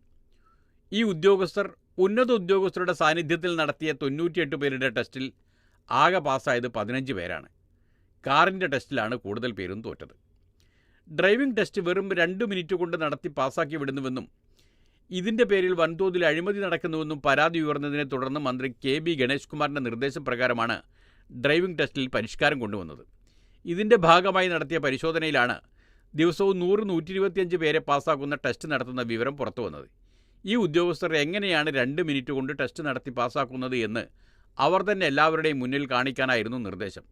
ഈ ഉദ്യോഗസ്ഥർ ഉന്നത ഉദ്യോഗസ്ഥരുടെ സാന്നിധ്യത്തിൽ നടത്തിയ 98 പേരുടെ ടെസ്റ്റിൽ ആകെ പാസ്സായത് 15 പേരാണ്. കാറിൻ്റെ ടെസ്റ്റിലാണ് കൂടുതൽ പേരും തോറ്റത്. ഡ്രൈവിംഗ് ടെസ്റ്റ് വെറും 2 മിനിറ്റ് കൊണ്ട് നടത്തി പാസ്സാക്കി വിടുന്നുവെന്നും ഇതിൻ്റെ പേരിൽ വൻതോതിൽ അഴിമതി നടക്കുന്നുവെന്നും പരാതി ഉയർന്നതിനെ തുടർന്ന് മന്ത്രി KB ഗണേഷ് കുമാറിൻ്റെ നിർദ്ദേശപ്രകാരമാണ് ഡ്രൈവിംഗ് ടെസ്റ്റിൽ പരിഷ്കാരം കൊണ്ടുവന്നത്. ഇതിൻ്റെ ഭാഗമായി നടത്തിയ പരിശോധനയിലാണ് ദിവസവും 100-125 പേരെ പാസ്സാക്കുന്ന ടെസ്റ്റ് നടത്തുന്ന വിവരം പുറത്തു വന്നത്. ഈ ഉദ്യോഗസ്ഥർ എങ്ങനെയാണ് 2 മിനിറ്റ് കൊണ്ട് ടെസ്റ്റ് നടത്തി പാസ്സാക്കുന്നത് എന്ന് അവർ തന്നെ എല്ലാവരുടെയും മുന്നിൽ കാണിക്കാനായിരുന്നു നിർദ്ദേശം.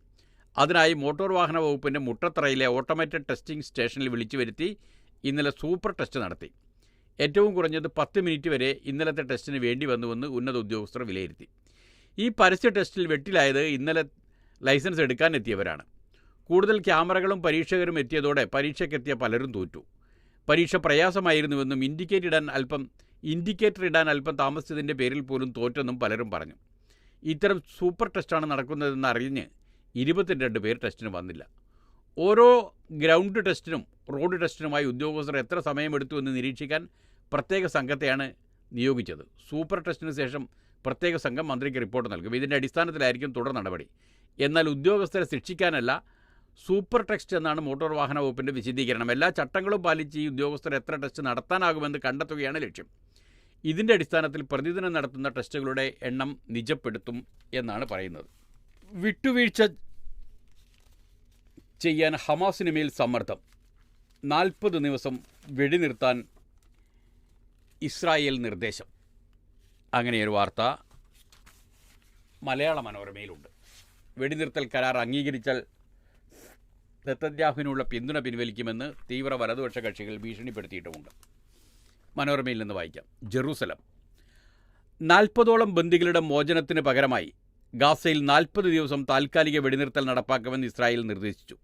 അതിനായി മോട്ടോർ വാഹന വകുപ്പിൻ്റെ മുട്ടത്തറയിലെ ഓട്ടോമേറ്റഡ് ടെസ്റ്റിംഗ് സ്റ്റേഷനിൽ വിളിച്ചു വരുത്തി ഇന്നലെ സൂപ്പർ ടെസ്റ്റ് നടത്തി. ഏറ്റവും കുറഞ്ഞത് 10 മിനിറ്റ് വരെ ഇന്നലത്തെ ടെസ്റ്റിന് വേണ്ടി വന്നുവെന്ന് ഉന്നത ഉദ്യോഗസ്ഥർ വിലയിരുത്തി. ഈ പരസ്യ ടെസ്റ്റിൽ വെട്ടിലായത് ഇന്നലെ ലൈസൻസ് എടുക്കാൻ എത്തിയവരാണ്. കൂടുതൽ ക്യാമറകളും പരീക്ഷകരും എത്തിയതോടെ പരീക്ഷയ്ക്കെത്തിയ പലരും തോറ്റു. പരീക്ഷ പ്രയാസമായിരുന്നുവെന്നും ഇൻഡിക്കേറ്റർ ഇടാൻ അല്പം താമസിച്ചതിൻ്റെ പേരിൽ പോലും തോറ്റെന്നും പലരും പറഞ്ഞു. ഇത്തരം സൂപ്പർ ടെസ്റ്റാണ് നടക്കുന്നതെന്ന് അറിഞ്ഞ് 22 പേർ ടെസ്റ്റിന് വന്നില്ല. ഓരോ ഗ്രൗണ്ട് ടെസ്റ്റിനും റോഡ് ടെസ്റ്റിനുമായി ഉദ്യോഗസ്ഥർ എത്ര സമയമെടുത്തു എന്ന് നിരീക്ഷിക്കാൻ പ്രത്യേക സംഘത്തെയാണ് നിയോഗിച്ചത്. സൂപ്പർ ടെസ്റ്റിന് ശേഷം പ്രത്യേക സംഘം മന്ത്രിക്ക് റിപ്പോർട്ട് നൽകും. ഇതിൻ്റെ അടിസ്ഥാനത്തിലായിരിക്കും തുടർ നടപടി. എന്നാൽ ഉദ്യോഗസ്ഥരെ ശിക്ഷിക്കാനല്ല, സൂപ്പർ ടെസ്റ്റ് എന്നാണ് മോട്ടോർ വാഹന വകുപ്പിൻ്റെ വിശദീകരണം. എല്ലാ ചട്ടങ്ങളും പാലിച്ച് ഈ ഉദ്യോഗസ്ഥർ എത്ര ടെസ്റ്റ് നടത്താനാകുമെന്ന് കണ്ടെത്തുകയാണ് ലക്ഷ്യം. ഇതിൻ്റെ അടിസ്ഥാനത്തിൽ പ്രതിദിനം നടത്തുന്ന ടെസ്റ്റുകളുടെ എണ്ണം നിജപ്പെടുത്തും എന്നാണ് പറയുന്നത്. വിട്ടുവീഴ്ച ചെയ്യാൻ ഹമാസിന് മേൽ സമ്മർദ്ദം. 40 ദിവസം വെടിനിർത്താൻ ഇസ്രായേൽ നിർദ്ദേശം. അങ്ങനെയൊരു വാർത്ത മലയാള മനോരമയിലുണ്ട്. വെടിനിർത്തൽ കരാർ അംഗീകരിച്ചാൽ നെതന്യാഹുവിനുള്ള പിന്തുണ പിൻവലിക്കുമെന്ന് തീവ്ര വലതുപക്ഷ കക്ഷികൾ ഭീഷണിപ്പെടുത്തിയിട്ടുമുണ്ട്. മനോരമയിൽ നിന്ന് വായിക്കാം. ജെറൂസലം 40ഓളം ബന്ദികളുടെ മോചനത്തിന് പകരമായി ഗാസയിൽ 40 ദിവസം താൽക്കാലിക വെടിനിർത്തൽ നടപ്പാക്കുമെന്ന് ഇസ്രായേൽ നിർദ്ദേശിച്ചു.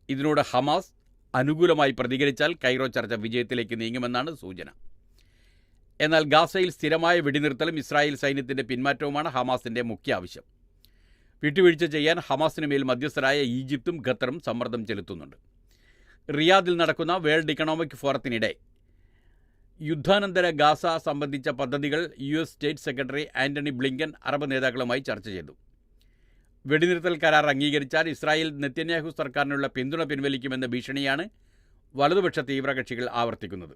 ഇതിനോട് ഹമാസ് അനുകൂലമായി പ്രതികരിച്ചാൽ കൈറോ ചർച്ച വിജയത്തിലേക്ക് നീങ്ങുമെന്നാണ് സൂചന. എന്നാൽ ഗാസയിൽ സ്ഥിരമായ വെടിനിർത്തലും ഇസ്രായേൽ സൈന്യത്തിൻ്റെ പിന്മാറ്റവുമാണ് ഹമാസിൻ്റെ മുഖ്യ ആവശ്യം. വിട്ടുവീഴ്ച ചെയ്യാൻ ഹമാസിന് മേൽ മധ്യസ്ഥരായ ഈജിപ്തും ഖത്തറും സമ്മർദ്ദം ചെലുത്തുന്നുണ്ട്. റിയാദിൽ നടക്കുന്ന വേൾഡ് ഇക്കണോമിക് ഫോറത്തിനിടെ യുദ്ധാനന്തര ഗാസ സംബന്ധിച്ച പദ്ധതികൾ US state secretary Antony Blinken Arab നേതാക്കളുമായി ചർച്ച ചെയ്തു. വെടിനിർത്തൽ കരാർ അംഗീകരിച്ചാൽ ഇസ്രായേൽ നെതന്യാഹു സർക്കാരിനുള്ള പിന്തുണ പിൻവലിക്കുമെന്ന ഭീഷണിയാണ് വലതുപക്ഷ തീവ്രകക്ഷികൾ ആവർത്തിക്കുന്നത്.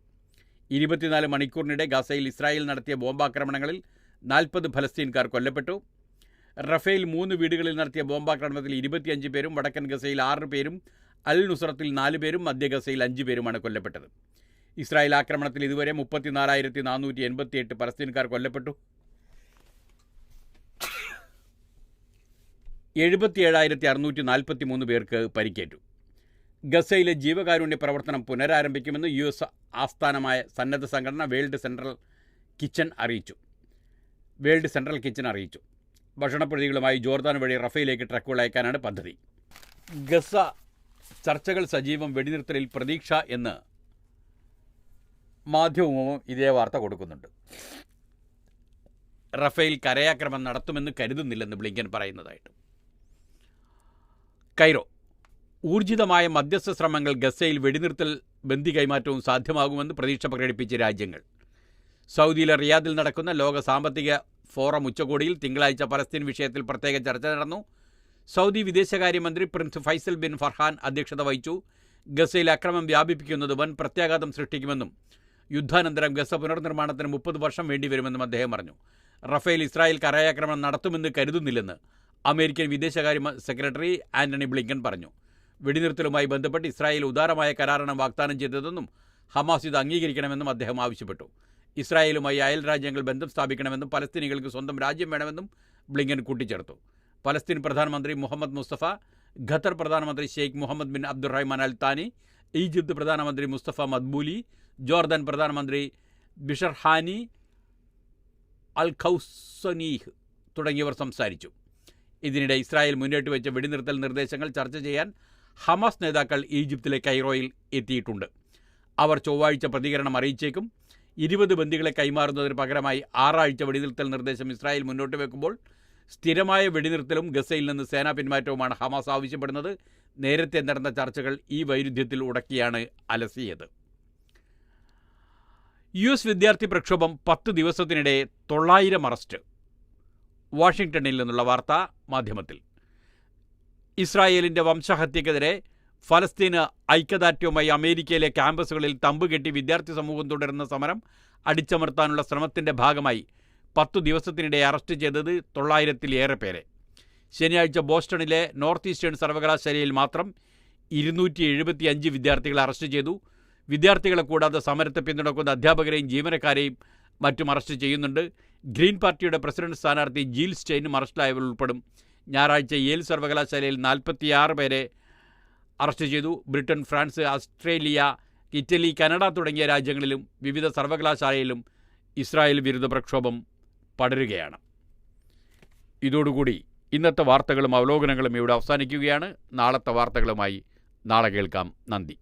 24 മണിക്കൂറിനിടെ ഗാസയിൽ ഇസ്രായേൽ നടത്തിയ ബോംബാക്രമണങ്ങളിൽ 40 ഫലസ്തീൻകാർ കൊല്ലപ്പെട്ടു. റഫേൽ 3 വീടുകളിൽ നടത്തിയ ബോംബാക്രമണത്തിൽ 25 പേരും, വടക്കൻ ഗസയിൽ 6 പേരും, അൽ നുസ്രത്തിൽ 4 പേരും, മധ്യ ഗസയിൽ 5 പേരുമാണ് കൊല്ലപ്പെട്ടത്. ഇസ്രായേൽ ആക്രമണത്തിൽ ഇതുവരെ 34,488 പലസ്തീൻകാർ കൊല്ലപ്പെട്ടു. 77,643 പേർക്ക് പരിക്കേറ്റു. ഗസയിലെ ജീവകാരുണ്യ പ്രവർത്തനം പുനരാരംഭിക്കുമെന്ന് US ആസ്ഥാനമായ സന്നദ്ധ സംഘടന വേൾഡ് സെൻട്രൽ കിച്ചൺ അറിയിച്ചു. ഭക്ഷണപ്രതികളുമായി ജോർദാൻ വഴി റഫേലിലേക്ക് ട്രക്കുകൾ അയക്കാനാണ് പദ്ധതി. ഗസ ചർച്ചകൾ സജീവം, വെടിനിർത്തലിൽ പ്രതീക്ഷ എന്ന് മാധ്യമവും ഇതേ വാർത്ത കൊടുക്കുന്നുണ്ട്. റഫേൽ കരയാക്രമണം നടത്തുമെന്ന് കരുതുന്നില്ലെന്ന് ബ്ലിങ്കൻ പറയുന്നതായിട്ട്. കൈറോ ഊർജിതമായ മധ്യസ്ഥ ശ്രമങ്ങൾ ഗസയിൽ വെടിനിർത്തൽ ബന്ദി കൈമാറ്റവും സാധ്യമാകുമെന്ന് പ്രതീക്ഷ പ്രകടിപ്പിച്ച രാജ്യങ്ങൾ. സൗദിയിലെ റിയാദിൽ നടക്കുന്ന ലോക സാമ്പത്തിക ഫോറം ഉച്ചകോടിയിൽ തിങ്കളാഴ്ച പലസ്തീൻ വിഷയത്തിൽ പ്രത്യേക ചർച്ച നടന്നു. സൗദി വിദേശകാര്യമന്ത്രി പ്രിൻസ് ഫൈസൽ ബിൻ ഫർഹാൻ അധ്യക്ഷത വഹിച്ചു. ഗസയിൽ അക്രമം വ്യാപിപ്പിക്കുന്നത് വൻ പ്രത്യാഘാതം സൃഷ്ടിക്കുമെന്നും യുദ്ധാനന്തരം ഗസ പുനർനിർമ്മാണത്തിന് 30 വർഷം വേണ്ടിവരുമെന്നും അദ്ദേഹം പറഞ്ഞു. റഫേൽ ഇസ്രായേൽ കരയാക്രമണം നടത്തുമെന്ന് കരുതുന്നില്ലെന്ന് അമേരിക്കൻ വിദേശകാര്യ സെക്രട്ടറി ആന്റണി ബ്ലിങ്കൻ പറഞ്ഞു. വെടിനിർത്തലുമായി ബന്ധപ്പെട്ട് ഇസ്രായേൽ ഉദാരമായ കരാറാണ് വാഗ്ദാനം ചെയ്തതെന്നും ഹമാസ് ഇത് അംഗീകരിക്കണമെന്നും അദ്ദേഹം ആവശ്യപ്പെട്ടു. ഇസ്രായേലുമായി അയൽ രാജ്യങ്ങൾ ബന്ധം സ്ഥാപിക്കണമെന്നും പലസ്തീനികൾക്ക് സ്വന്തം രാജ്യം വേണമെന്നും ബ്ലിങ്കൻ കൂട്ടിച്ചേർത്തു. പലസ്തീൻ പ്രധാനമന്ത്രി മുഹമ്മദ് മുസ്തഫ, ഖത്തർ പ്രധാനമന്ത്രി ഷെയ്ഖ് മുഹമ്മദ് ബിൻ അബ്ദുറഹ്മാൻ അൽ താനി, ഈജിപ്ത് പ്രധാനമന്ത്രി മുസ്തഫ മദ്ബൂലി, ജോർദാൻ പ്രധാനമന്ത്രി ബിഷർ ഹാനി അൽ ഖൗസനീഹ് തുടങ്ങിയവർ സംസാരിച്ചു. ഇതിനിടെ ഇസ്രായേൽ മുന്നോട്ട് വെച്ച വെടിനിർത്തൽ നിർദ്ദേശങ്ങൾ ചർച്ച ചെയ്യാൻ ഹമാസ് നേതാക്കൾ ഈജിപ്തിലെ കൈറോയിൽ എത്തിയിട്ടുണ്ട്. അവർ ചൊവ്വാഴ്ച പ്രതികരണം അറിയിച്ചേക്കും. 20 ബന്ദികളെ കൈമാറുന്നതിന് പകരമായി 6 ആഴ്ച വെടിനിർത്തൽ നിർദ്ദേശം ഇസ്രായേൽ മുന്നോട്ട് വെക്കുമ്പോൾ സ്ഥിരമായ വെടിനിർത്തലും ഗസയിൽ നിന്ന് സേനാ പിന്മാറ്റവുമാണ് ഹമാസ് ആവശ്യപ്പെടുന്നത്. നേരത്തെ നടന്ന ചർച്ചകൾ ഈ വൈരുദ്ധ്യത്തിൽ ഉടക്കിയാണ് അലസിയത്. US വിദ്യാർത്ഥി പ്രക്ഷോഭം 10 ദിവസത്തിനിടെ 900 അറസ്റ്റ്. വാഷിംഗ്ടണിൽ നിന്നുള്ള വാർത്താ മാധ്യമത്തിൽ. ഇസ്രായേലിൻ്റെ വംശഹത്യക്കെതിരെ ഫലസ്തീന് ഐക്യദാർഢ്യവുമായി അമേരിക്കയിലെ ക്യാമ്പസുകളിൽ തമ്പുകെട്ടി വിദ്യാർത്ഥി സമൂഹം തുടരുന്ന സമരം അടിച്ചമർത്താനുള്ള ശ്രമത്തിൻ്റെ ഭാഗമായി 10 ദിവസത്തിനിടെ അറസ്റ്റ് ചെയ്തത് 900-ലേറെ പേരെ. ശനിയാഴ്ച ബോസ്റ്റണിലെ നോർത്ത് ഈസ്റ്റേൺ സർവകലാശാലയിൽ മാത്രം 275 വിദ്യാർത്ഥികളെ അറസ്റ്റ് ചെയ്തു. വിദ്യാർത്ഥികളെ കൂടാതെ സമരത്തെ പിന്തുണക്കുന്ന അധ്യാപകരെയും ജീവനക്കാരെയും മറ്റും അറസ്റ്റ് ചെയ്യുന്നുണ്ട്. ഗ്രീൻ പാർട്ടിയുടെ പ്രസിഡന്റ് സ്ഥാനാർത്ഥി ജീൽ സ്റ്റെയിനും അറസ്റ്റിലായവർ ഉൾപ്പെടും. ഞായറാഴ്ച യേൽ സർവകലാശാലയിൽ 46 പേരെ അറസ്റ്റ് ചെയ്തു. Britain, France, Australia, Italy, Canada തുടങ്ങിയ രാജ്യങ്ങളിലും വിവിധ സർവകലാശാലയിലും ഇസ്രായേൽ വിരുദ്ധ പ്രക്ഷോഭം പടരുകയാണ്. ഇതോടുകൂടി ഇന്നത്തെ വാർത്തകളും അവലോകനങ്ങളും ഇവിടെ അവസാനിക്കുകയാണ്. നാളത്തെ വാർത്തകളുമായി നാളെ കേൾക്കാം. നന്ദി.